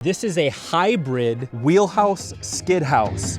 This is a hybrid wheelhouse skid house.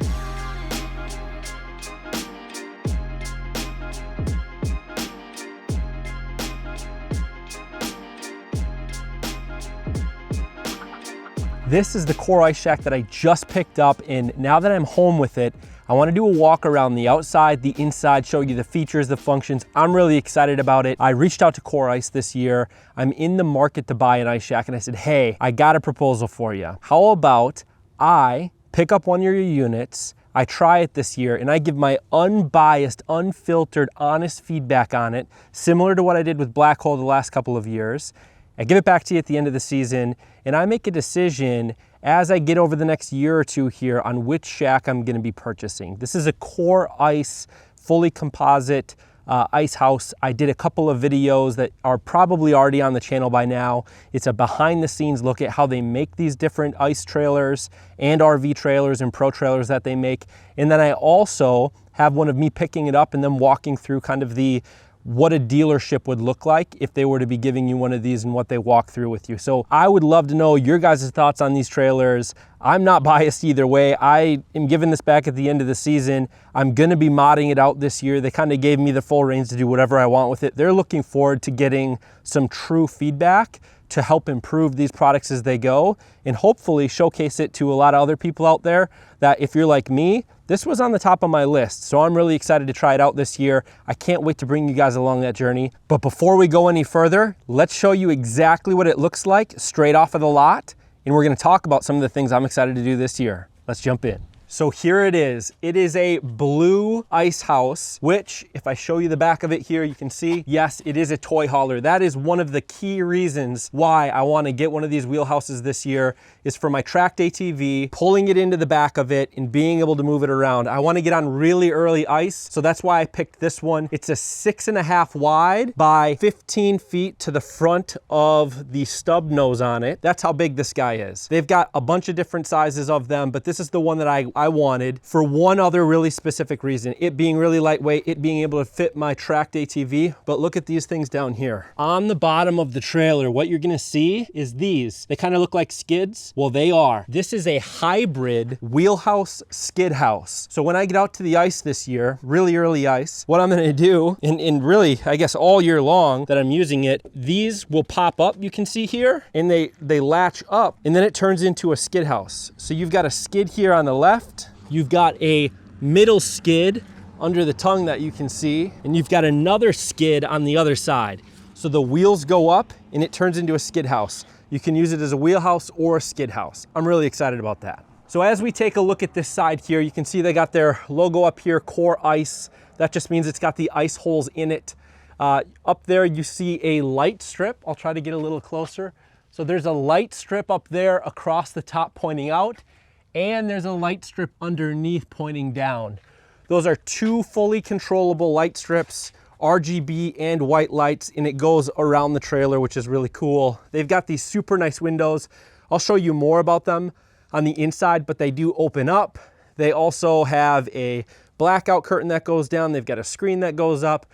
This is the Core Ice Shack that I just picked up, and now that I'm home with it, I want to do a walk around the outside, the inside, show you the features, the functions. I'm really excited about it. I reached out to Core Ice this year. I'm in the market to buy an ice shack, and I said, hey, I got a proposal for you. How about I pick up one of your units, I try it this year, and I give my unbiased, unfiltered, honest feedback on it, similar to what I did with Black Hole the last couple of years. I give it back to you at the end of the season, and I make a decision as I get over the next year or two here on which shack I'm gonna be purchasing. This is a Core Ice, fully composite ice house. I did a couple of videos that are probably already on the channel by now. It's a behind the scenes look at how they make these different ice trailers and RV trailers and pro trailers that they make. And then I also have one of me picking it up and then walking through kind of what a dealership would look like if they were to be giving you one of these and what they walk through with you. So I would love to know your guys' thoughts on these trailers. I'm not biased either way. I am giving this back at the end of the season. I'm gonna be modding it out this year. They kind of gave me the full reins to do whatever I want with it. They're looking forward to getting some true feedback to help improve these products as they go and hopefully showcase it to a lot of other people out there that if you're like me, this was on the top of my list. So I'm really excited to try it out this year. I can't wait to bring you guys along that journey. But before we go any further, let's show you exactly what it looks like straight off of the lot. And we're gonna talk about some of the things I'm excited to do this year. Let's jump in. So here it is. It is a blue ice house, which if I show you the back of it here, you can see, yes, it is a toy hauler. That is one of the key reasons why I want to get one of these wheelhouses this year is for my tracked ATV, pulling it into the back of it and being able to move it around. I want to get on really early ice. So that's why I picked this one. It's a 6.5 wide by 15 feet to the front of the stub nose on it. That's how big this guy is. They've got a bunch of different sizes of them, but this is the one that I wanted for one other really specific reason, it being really lightweight, it being able to fit my tracked ATV. But look at these things down here. On the bottom of the trailer, what you're gonna see is these. They kind of look like skids. Well, they are. This is a hybrid wheelhouse skid house. So when I get out to the ice this year, really early ice, what I'm gonna do, and really, I guess all year long that I'm using it, these will pop up, you can see here, and they latch up, and then it turns into a skid house. So you've got a skid here on the left, you've got a middle skid under the tongue that you can see, and you've got another skid on the other side. So the wheels go up and it turns into a skid house. You can use it as a wheelhouse or a skid house. I'm really excited about that. So as we take a look at this side here, you can see they got their logo up here, Core Ice. That just means it's got the ice holes in it. Up there you see a light strip. I'll try to get a little closer. So there's a light strip up there across the top pointing out, and there's a light strip underneath pointing down. Those are two fully controllable light strips, RGB and white lights, and it goes around the trailer, which is really cool. They've got these super nice windows. I'll show you more about them on the inside, but they do open up. They also have a blackout curtain that goes down. They've got a screen that goes up.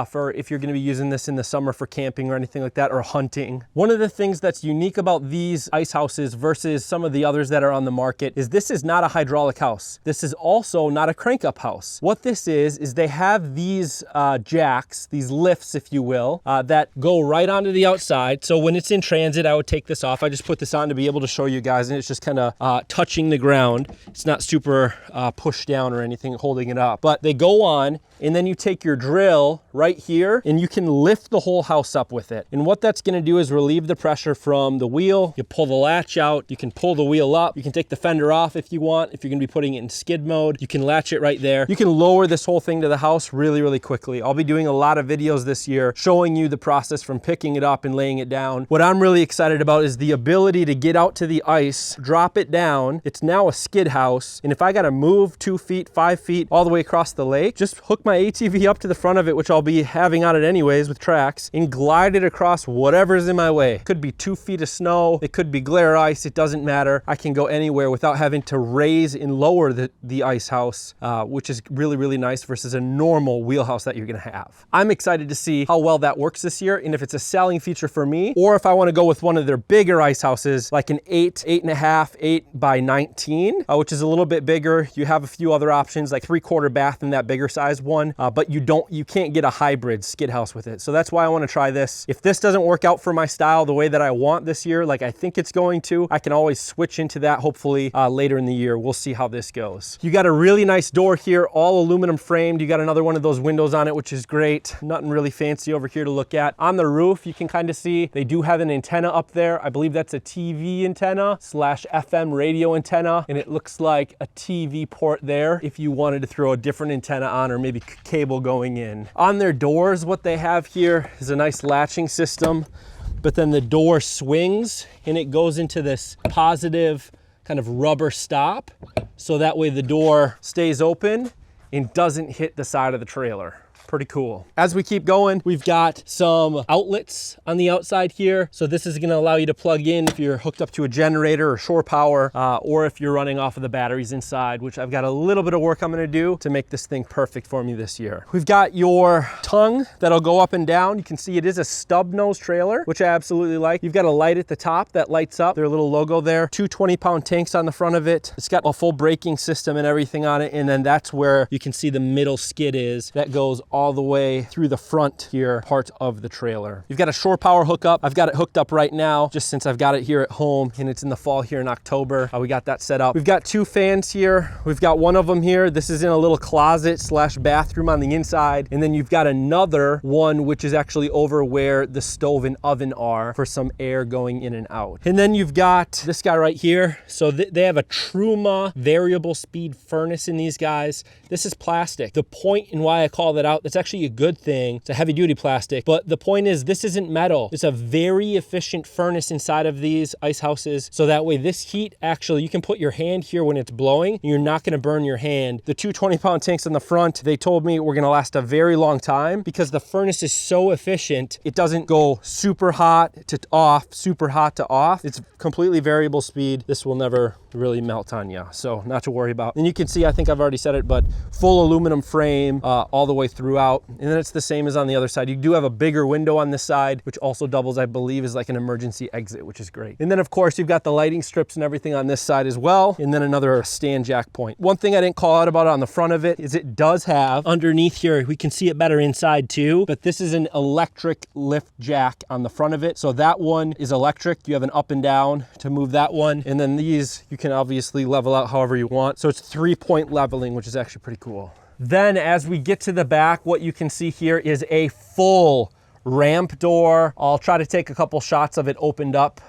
For if you're gonna be using this in the summer for camping or anything like that, or hunting. One of the things that's unique about these ice houses versus some of the others that are on the market is this is not a hydraulic house. This is also not a crank up house. What this is they have these jacks, these lifts, if you will, that go right onto the outside. So when it's in transit, I would take this off. I just put this on to be able to show you guys, and it's just kind of touching the ground. It's not super pushed down or anything holding it up, but they go on, and then you take your drill right here and you can lift the whole house up with it. And what that's gonna do is relieve the pressure from the wheel. You pull the latch out, you can pull the wheel up, you can take the fender off if you want, if you're gonna be putting it in skid mode, you can latch it right there. You can lower this whole thing to the house really, really quickly. I'll be doing a lot of videos this year showing you the process from picking it up and laying it down. What I'm really excited about is the ability to get out to the ice, drop it down. It's now a skid house. And if I gotta move 2 feet, 5 feet, all the way across the lake, just hook my ATV up to the front of it, which I'll be having on it anyways with tracks, and glide it across whatever's in my way. It could be 2 feet of snow, it could be glare ice, it doesn't matter. I can go anywhere without having to raise and lower the ice house, which is really, really nice versus a normal wheelhouse that you're gonna have. I'm excited to see how well that works this year, and if it's a selling feature for me, or if I wanna go with one of their bigger ice houses, like an 8.5, 8 by 19, which is a little bit bigger. You have a few other options, like 3/4 bath in that bigger size one, but you can't get a hybrid skid house with it. So that's why I wanna try this. If this doesn't work out for my style the way that I want this year, like I think it's going to, I can always switch into that hopefully later in the year. We'll see how this goes. You got a really nice door here, all aluminum framed. You got another one of those windows on it, which is great. Nothing really fancy over here to look at. On the roof, you can kind of see they do have an antenna up there. I believe that's a TV antenna / FM radio antenna, and it looks like a TV port there if you wanted to throw a different antenna on, or maybe cable going in. On their doors, what they have here is a nice latching system, but then the door swings and it goes into this positive kind of rubber stop, so that way the door stays open and doesn't hit the side of the trailer. Pretty cool. As we keep going, we've got some outlets on the outside here. So this is gonna allow you to plug in if you're hooked up to a generator or shore power, or if you're running off of the batteries inside, which I've got a little bit of work I'm gonna do to make this thing perfect for me this year. We've got your tongue that'll go up and down. You can see it is a stub nose trailer, which I absolutely like. You've got a light at the top that lights up, their little logo there. 2 20-pound tanks on the front of it. It's got a full braking system and everything on it. And then that's where you can see the middle skid is. That goes all the way through the front here part of the trailer. You've got a shore power hookup. I've got it hooked up right now just since I've got it here at home, and it's in the fall here in October. We got that set up. We've got 2 fans here. We've got one of them here. This is in a little closet / bathroom on the inside, and then you've got another one which is actually over where the stove and oven are for some air going in and out. And then you've got this guy right here. So they have a Truma variable speed furnace in these guys. This is plastic. The point and why I call that out, that's actually a good thing. It's a heavy duty plastic, but the point is this isn't metal. It's a very efficient furnace inside of these ice houses. So that way this heat, actually you can put your hand here when it's blowing and you're not gonna burn your hand. The 2 20-pound tanks on the front, they told me we're gonna last a very long time because the furnace is so efficient. It doesn't go super hot to off, super hot to off. It's completely variable speed. This will never really melt on you, so not to worry about. And you can see, I think I've already said it, but full aluminum frame all the way throughout. And then it's the same as on the other side. You do have a bigger window on this side, which also doubles, I believe, as like an emergency exit, which is great. And then of course you've got the lighting strips and everything on this side as well. And then another stand jack point. One thing I didn't call out about on the front of it is it does have underneath here, we can see it better inside too, but this is an electric lift jack on the front of it. So that one is electric. You have an up and down to move that one. And then these, you can obviously level out however you want. So it's 3-point leveling, which is actually pretty cool. Then as we get to the back, what you can see here is a full ramp door. I'll try to take a couple shots of it opened up.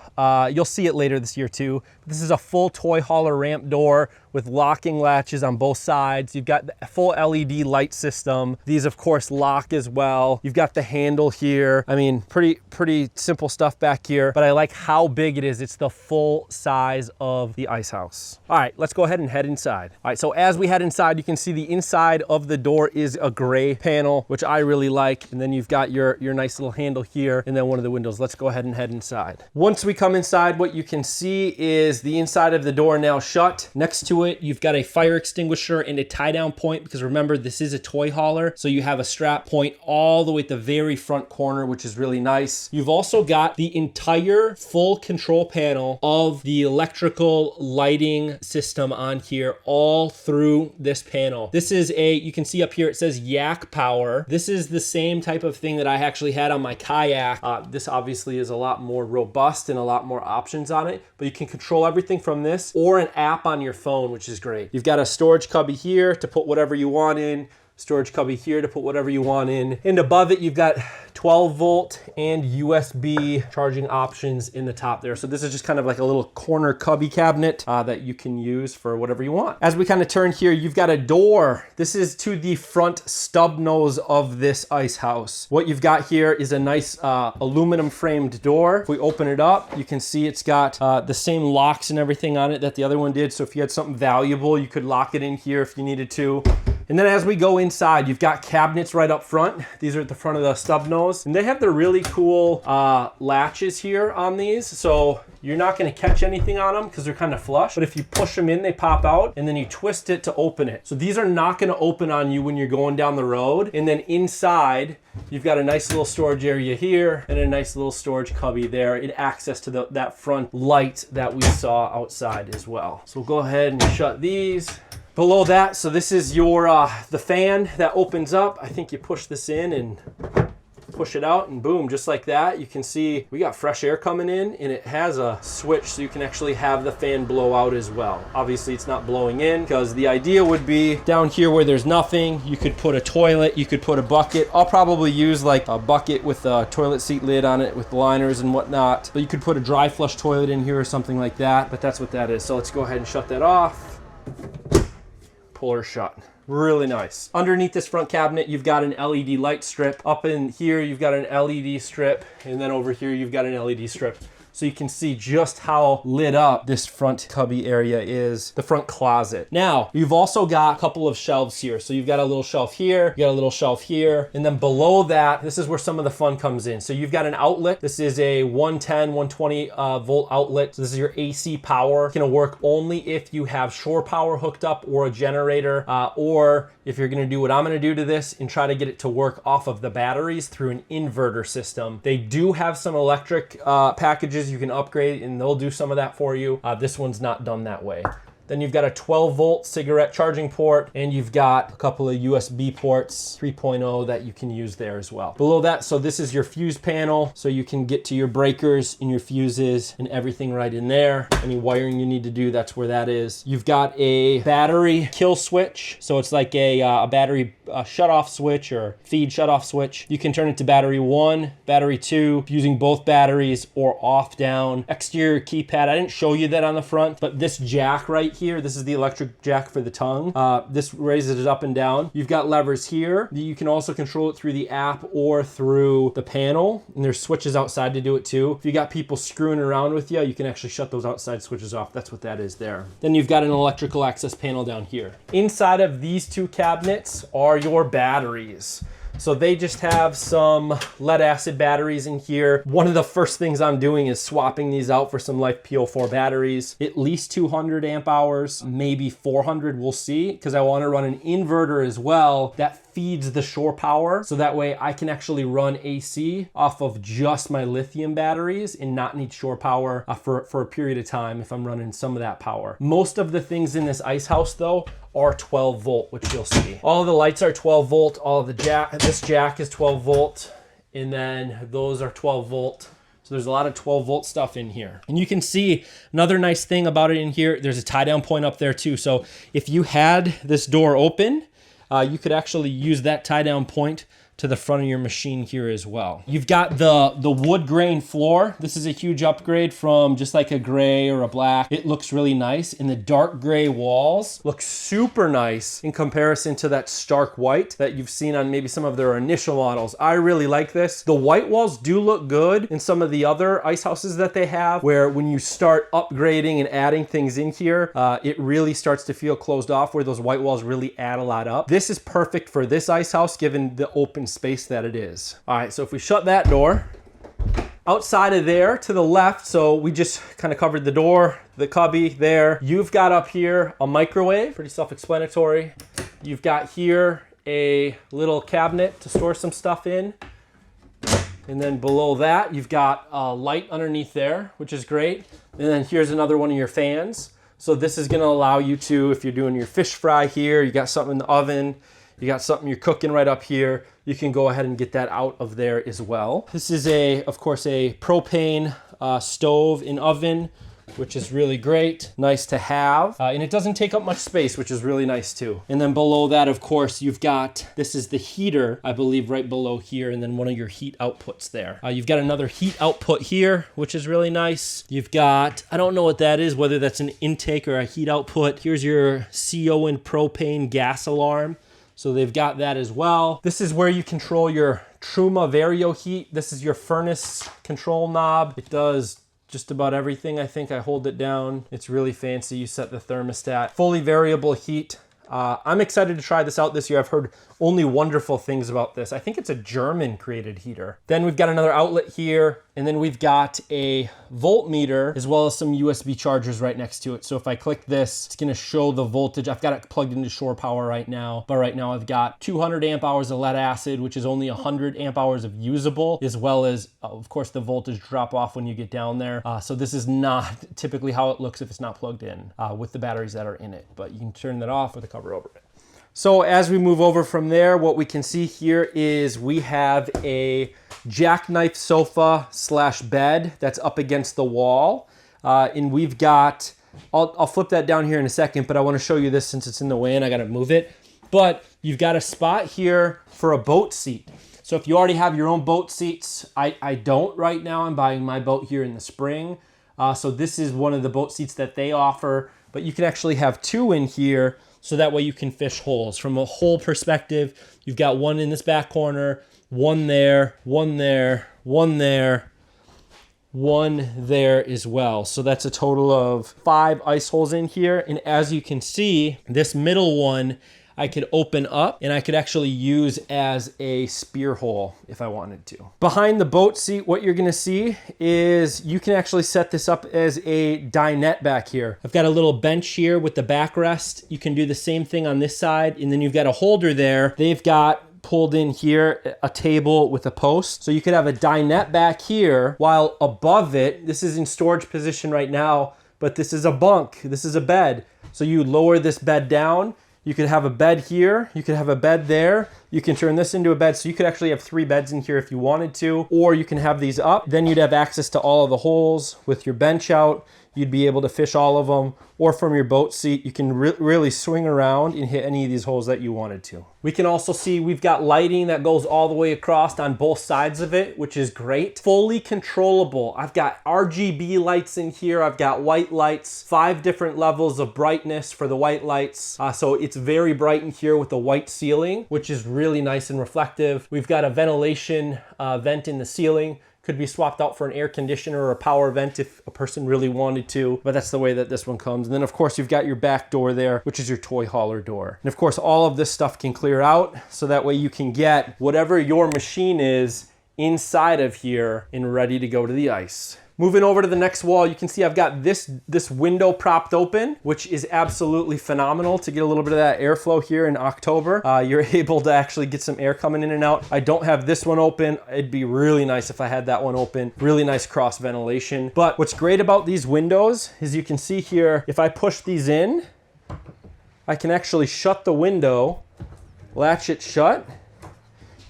You'll see it later this year too. This is a full toy hauler ramp door with locking latches on both sides. You've got the full LED light system. These of course lock as well. You've got the handle here. I mean, pretty simple stuff back here, but I like how big it is. It's the full size of the ice house. All right, let's go ahead and head inside. All right, so as we head inside, you can see the inside of the door is a gray panel, which I really like. And then you've got your nice little handle here and then one of the windows. Let's go ahead and head inside. Once we come inside, what you can see is the inside of the door now shut. Next to it, you've got a fire extinguisher and a tie down point, because remember, this is a toy hauler. So you have a strap point all the way at the very front corner, which is really nice. You've also got the entire full control panel of the electrical lighting system on here all through this panel. This is you can see up here, it says Yak Power. This is the same type of thing that I actually had on my kayak. This obviously is a lot more robust and a lot more options on it, but you can control everything from this or an app on your phone, which is great. You've got a storage cubby here to put whatever you want in, storage cubby here to put whatever you want in. And above it, you've got 12 volt and USB charging options in the top there. So this is just kind of like a little corner cubby cabinet that you can use for whatever you want. As we kind of turn here, you've got a door. This is to the front stub nose of this ice house. What you've got here is a nice aluminum framed door. If we open it up, you can see it's got the same locks and everything on it that the other one did. So if you had something valuable, you could lock it in here if you needed to. And then as we go inside, you've got cabinets right up front. These are at the front of the stub nose. And they have the really cool latches here on these. So you're not gonna catch anything on them because they're kind of flush. But if you push them in, they pop out, and then you twist it to open it. So these are not gonna open on you when you're going down the road. And then inside, you've got a nice little storage area here and a nice little storage cubby there and access to that front light that we saw outside as well. So we'll go ahead and shut these. Below that, so this is your the fan that opens up. I think you push this in and push it out, and boom, just like that, you can see we got fresh air coming in, and it has a switch so you can actually have the fan blow out as well. Obviously it's not blowing in because the idea would be down here where there's nothing, you could put a toilet, you could put a bucket. I'll probably use like a bucket with a toilet seat lid on it with liners and whatnot, but you could put a dry flush toilet in here or something like that. But that's what that is. So let's go ahead and shut that off. Pull her shut. Really nice. Underneath this front cabinet, you've got an LED light strip. Up in here, you've got an LED strip. And then over here, you've got an LED strip. So you can see just how lit up this front cubby area is, the front closet. Now, you've also got a couple of shelves here. So you've got a little shelf here, you got a little shelf here, and then below that, this is where some of the fun comes in. So you've got an outlet. This is a 110, 120 volt outlet. So this is your AC power. It's gonna work only if you have shore power hooked up or a generator, or if you're gonna do what I'm gonna do to this and try to get it to work off of the batteries through an inverter system. They do have some electric packages you can upgrade, and they'll do some of that for you. This one's not done that way. Then you've got a 12 volt cigarette charging port, and you've got a couple of USB ports, 3.0, that you can use there as well. Below that, so this is your fuse panel, so you can get to your breakers and your fuses and everything right in there. Any wiring you need to do, that's where that is. You've got a battery kill switch, so it's like a battery shut-off switch or feed shut-off switch. You can turn it to battery 1, battery 2, using both batteries, or off, down. Exterior keypad, I didn't show you that on the front, but this jack right here, this is the electric jack for the tongue. This raises it up and down. You've got levers here. You can also control it through the app or through the panel, and there's switches outside to do it too. If you got people screwing around with you, you can actually shut those outside switches off. That's what that is there. Then you've got an electrical access panel down here. Inside of these two cabinets are your batteries. So they just have some lead acid batteries in here. One of the first things I'm doing is swapping these out for some Life P04 batteries. At least 200 amp hours, maybe 400, we'll see, because I want to run an inverter as well that feeds the shore power, so that way I can actually run AC off of just my lithium batteries and not need shore power for a period of time if I'm running some of that power. Most of the things in this ice house though are 12 volt, which you'll see. All of the lights are 12 volt, all of the this jack is 12 volt, and then those are 12 volt. So there's a lot of 12 volt stuff in here. And you can see another nice thing about it in here, there's a tie down point up there too. So if you had this door open, you could actually use that tie down point to the front of your machine here as well. You've got the wood grain floor. This is a huge upgrade from just like a gray or a black. It looks really nice, and the dark gray walls look super nice in comparison to that stark white that you've seen on maybe some of their initial models. I really like this. The white walls do look good in some of the other ice houses that they have, where when you start upgrading and adding things in here, it really starts to feel closed off, where those white walls really add a lot up. This is perfect for this ice house given the open space that it is. All right, so if we shut that door, outside of there to the left, so we just kind of covered the door, the cubby there. You've got up here a microwave, pretty self-explanatory. You've got here a little cabinet to store some stuff in. And then below that, you've got a light underneath there, which is great. And then here's another one of your fans. So this is gonna allow you to, if you're doing your fish fry here, you got something in the oven, you got something you're cooking right up here, you can go ahead and get that out of there as well. This is of course, a propane stove and oven, which is really great, nice to have. And it doesn't take up much space, which is really nice too. And then below that, of course, you've got, this is the heater, I believe right below here, and then one of your heat outputs there. You've got another heat output here, which is really nice. You've got, I don't know what that is, whether that's an intake or a heat output. Here's your CO and propane gas alarm. So they've got that as well. This is where you control your Truma Vario heat. This is your furnace control knob. It does just about everything. I think I hold it down. It's really fancy. You set the thermostat. Fully variable heat I'm excited to try this out this year. I've heard only wonderful things about this. I think it's a German created heater. Then we've got another outlet here, and then we've got a voltmeter as well as some USB chargers right next to it. So if I click this, it's gonna show the voltage. I've got it plugged into shore power right now, but right now I've got 200 amp hours of lead acid, which is only 100 amp hours of usable, as well as, of course, the voltage drop off when you get down there. So this is not typically how it looks if it's not plugged in with the batteries that are in it, but you can turn that off with a cover over it. So as we move over from there, what we can see here is we have a jackknife sofa slash bed that's up against the wall. And we've got, I'll flip that down here in a second, but I want to show you this since it's in the way and I got to move it. But you've got a spot here for a boat seat. So if you already have your own boat seats, I don't right now. I'm buying my boat here in the spring. So this is one of the boat seats that they offer, but you can actually have two in here. So that way you can fish holes. From a hole perspective, you've got one in this back corner, one there, one there, one there, one there as well. So that's a total of 5 ice holes in here. And as you can see, this middle one, I could open up and I could actually use as a spear hole if I wanted to. Behind the boat seat, what you're gonna see is you can actually set this up as a dinette back here. I've got a little bench here with the backrest. You can do the same thing on this side, and then you've got a holder there. They've got pulled in here a table with a post. So you could have a dinette back here while above it, this is in storage position right now, but this is a bunk, this is a bed. So you lower this bed down. You could have a bed here, you could have a bed there, you can turn this into a bed, so you could actually have 3 beds in here if you wanted to, or you can have these up. Then you'd have access to all of the holes with your bench out. You'd be able to fish all of them, or from your boat seat, you can really swing around and hit any of these holes that you wanted to. We can also see we've got lighting that goes all the way across on both sides of it, which is great. Fully controllable. I've got RGB lights in here. I've got white lights, 5 different levels of brightness for the white lights. So it's very bright in here with the white ceiling, which is really nice and reflective. We've got a ventilation vent in the ceiling. Could be swapped out for an air conditioner or a power vent if a person really wanted to, but that's the way that this one comes. And then of course you've got your back door there, which is your toy hauler door. And of course all of this stuff can clear out, so that way you can get whatever your machine is inside of here and ready to go to the ice. Moving over to the next wall, you can see I've got this window propped open, which is absolutely phenomenal to get a little bit of that airflow here in October. You're able to actually get some air coming in and out. I don't have this one open. It'd be really nice if I had that one open. Really nice cross ventilation. But what's great about these windows is you can see here, if I push these in, I can actually shut the window, latch it shut,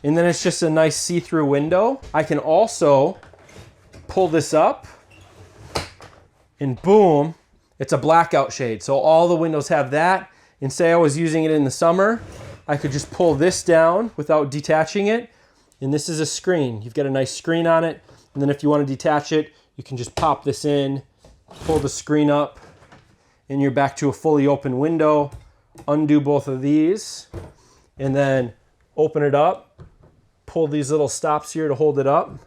and then it's just a nice see-through window. I can also pull this up and boom, it's a blackout shade. So all the windows have that. And say I was using it in the summer, I could just pull this down without detaching it. And this is a screen. You've got a nice screen on it. And then if you want to detach it, you can just pop this in, pull the screen up, and you're back to a fully open window. Undo both of these, and then open it up, pull these little stops here to hold it up,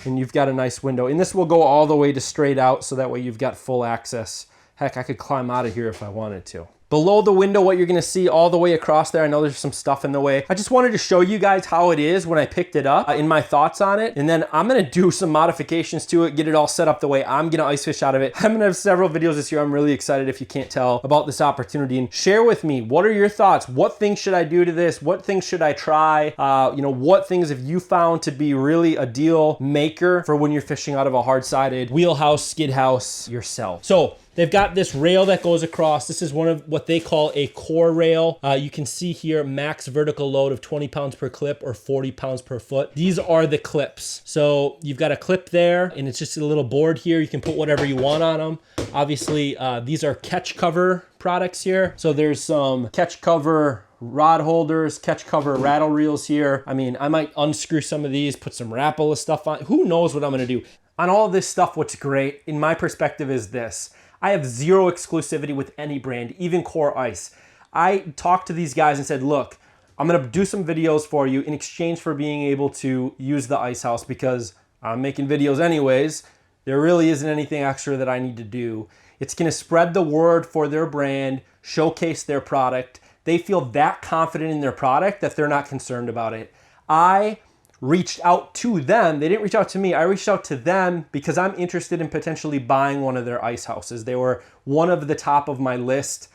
and you've got a nice window. And this will go all the way to straight out, so that way you've got full access. Heck, I could climb out of here if I wanted to. Below the window, what you're gonna see all the way across there, I know there's some stuff in the way. I just wanted to show you guys how it is when I picked it up and my thoughts on it. And then I'm gonna do some modifications to it, get it all set up the way I'm gonna ice fish out of it. I'm gonna have several videos this year. I'm really excited, if you can't tell, about this opportunity. And share with me, what are your thoughts? What things should I do to this? What things should I try? What things have you found to be really a deal maker for when you're fishing out of a hard-sided wheelhouse, skid house yourself? So, they've got this rail that goes across. This is one of what they call a core rail. You can see here max vertical load of 20 pounds per clip or 40 pounds per foot. These are the clips. So you've got a clip there, and it's just a little board here. You can put whatever you want on them. Obviously, these are catch cover products here. So there's some catch cover rod holders, catch cover rattle reels here. I mean, I might unscrew some of these, put some Rapala stuff on. Who knows what I'm gonna do? On all of this stuff, what's great, in my perspective, is this. I have zero exclusivity with any brand, even Core Ice. I talked to these guys and said, look, I'm gonna do some videos for you in exchange for being able to use the ice house, because I'm making videos anyways. There really isn't anything extra that I need to do. It's gonna spread the word for their brand, showcase their product, they feel that confident in their product that they're not concerned about it. I reached out to them. They didn't reach out to me. I reached out to them because I'm interested in potentially buying one of their ice houses. They were one of the top of my list.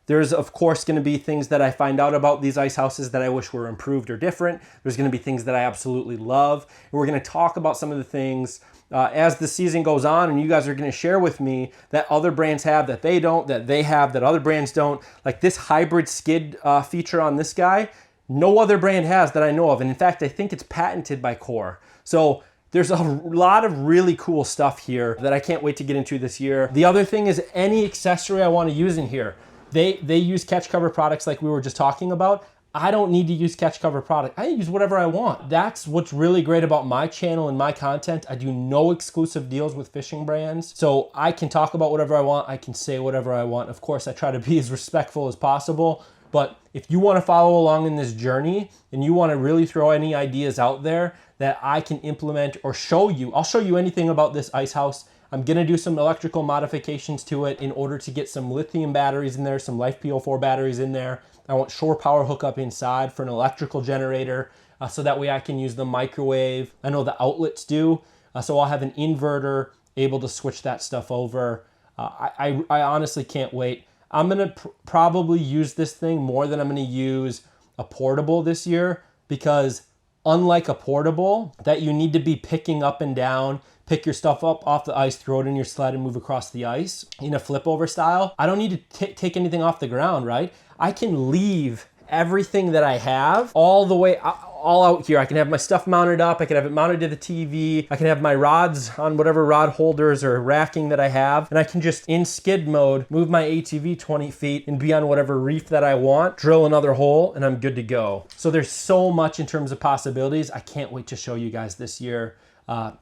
There's of course going to be things that I find out about these ice houses that I wish were improved or different. There's going to be things that I absolutely love. And we're going to talk about some of the things as the season goes on, and you guys are going to share with me that other brands have that they don't, that they have that other brands don't. Like this hybrid skid feature on this guy, no other brand has that I know of. And in fact, I think it's patented by Core. So there's a lot of really cool stuff here that I can't wait to get into this year. The other thing is any accessory I want to use in here. They use catch cover products like we were just talking about. I don't need to use catch cover product. I use whatever I want. That's what's really great about my channel and my content. I do no exclusive deals with fishing brands. So I can talk about whatever I want. I can say whatever I want. Of course, I try to be as respectful as possible. But if you want to follow along in this journey and you want to really throw any ideas out there that I can implement or show you, I'll show you anything about this ice house. I'm gonna do some electrical modifications to it in order to get some lithium batteries in there, some Life PO4 batteries in there. I want shore power hookup inside for an electrical generator so that way I can use the microwave. I know the outlets do, so I'll have an inverter able to switch that stuff over. I honestly can't wait. I'm gonna probably use this thing more than I'm gonna use a portable this year because unlike a portable that you need to be picking up and down, pick your stuff up off the ice, throw it in your sled and move across the ice in a flip over style. I don't need to take anything off the ground, right? I can leave everything that I have all the way all out here. I can have my stuff mounted up. I can have it mounted to the TV. I can have my rods on whatever rod holders or racking that I have. And I can just in skid mode, move my ATV 20 feet and be on whatever reef that I want, drill another hole, and I'm good to go. So there's so much in terms of possibilities. I can't wait to show you guys this year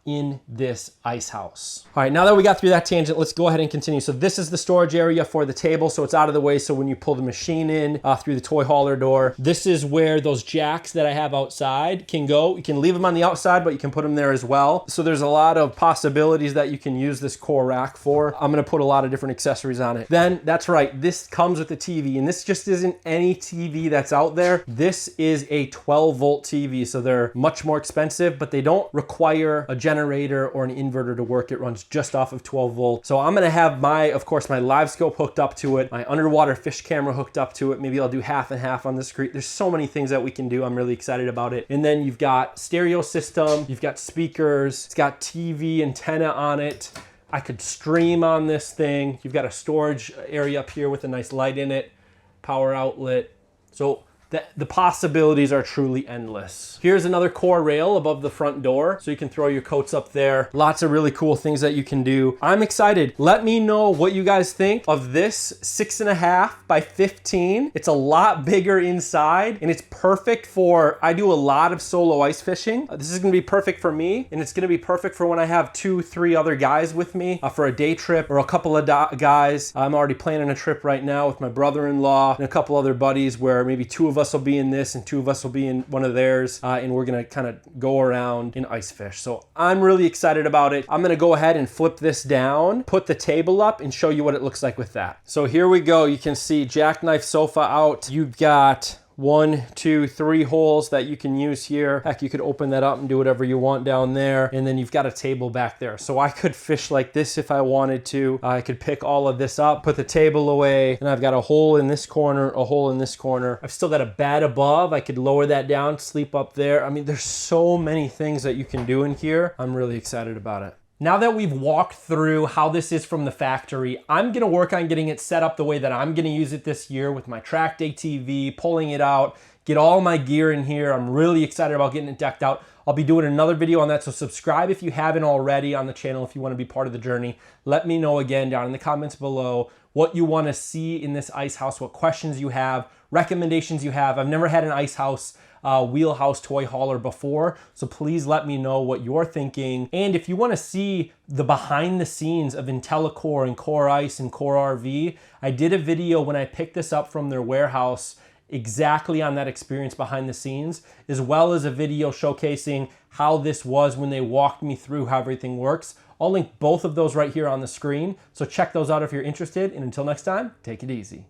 in this ice house. All right, now that we got through that tangent, let's go ahead and continue. So this is the storage area for the table, so it's out of the way. So when you pull the machine in through the toy hauler door, this is where those jacks that I have outside can go. You can leave them on the outside, but you can put them there as well. So there's a lot of possibilities that you can use this Core rack for. I'm gonna put a lot of different accessories on it. Then, that's right, this comes with the TV, and this just isn't any TV that's out there. This is a 12-volt TV, so they're much more expensive, but they don't require a generator or an inverter to work. It runs just off of 12 volt. So I'm gonna have of course, my live scope hooked up to it, my underwater fish camera hooked up to it. Maybe I'll do half and half on the screen. There's so many things that we can do. I'm really excited about it. And then you've got stereo system, you've got speakers, it's got TV antenna on it. I could stream on this thing. You've got a storage area up here with a nice light in it, power outlet. So the possibilities are truly endless. Here's another Core rail above the front door, so you can throw your coats up there. Lots of really cool things that you can do. I'm excited. Let me know what you guys think of this 6.5 by 15. It's a lot bigger inside, and it's perfect for, I do a lot of solo ice fishing. This is gonna be perfect for me, and it's gonna be perfect for when I have 2-3 other guys with me for a day trip or a couple of guys. I'm already planning a trip right now with my brother-in-law and a couple other buddies where maybe 2 of us will be in this and 2 of us will be in one of theirs, and we're gonna kind of go around and ice fish. So I'm really excited about it. I'm gonna go ahead and flip this down, put the table up, and show you what it looks like with that. So here we go. You can see jackknife sofa out. You've got 1, 2, 3 holes that you can use here. Heck, you could open that up and do whatever you want down there. And then you've got a table back there. So I could fish like this if I wanted to. I could pick all of this up, put the table away, and I've got a hole in this corner, a hole in this corner. I've still got a bed above. I could lower that down, sleep up there. I mean, there's so many things that you can do in here. I'm really excited about it. Now that we've walked through how this is from the factory, I'm gonna work on getting it set up the way that I'm gonna use it this year with my tracked ATV, pulling it out, get all my gear in here. I'm really excited about getting it decked out. I'll be doing another video on that, so subscribe if you haven't already on the channel if you wanna be part of the journey. Let me know again down in the comments below what you wanna see in this ice house, what questions you have, recommendations you have. I've never had an ice house wheelhouse toy hauler before, so please let me know what you're thinking. And if you want to see the behind the scenes of intelli-core and Core Ice and Core RV, I did a video when I picked this up from their warehouse exactly on that experience behind the scenes, as well as a video showcasing how this was when they walked me through how everything works. I'll link both of those right here on the screen, so check those out if you're interested, and until next time, take it easy.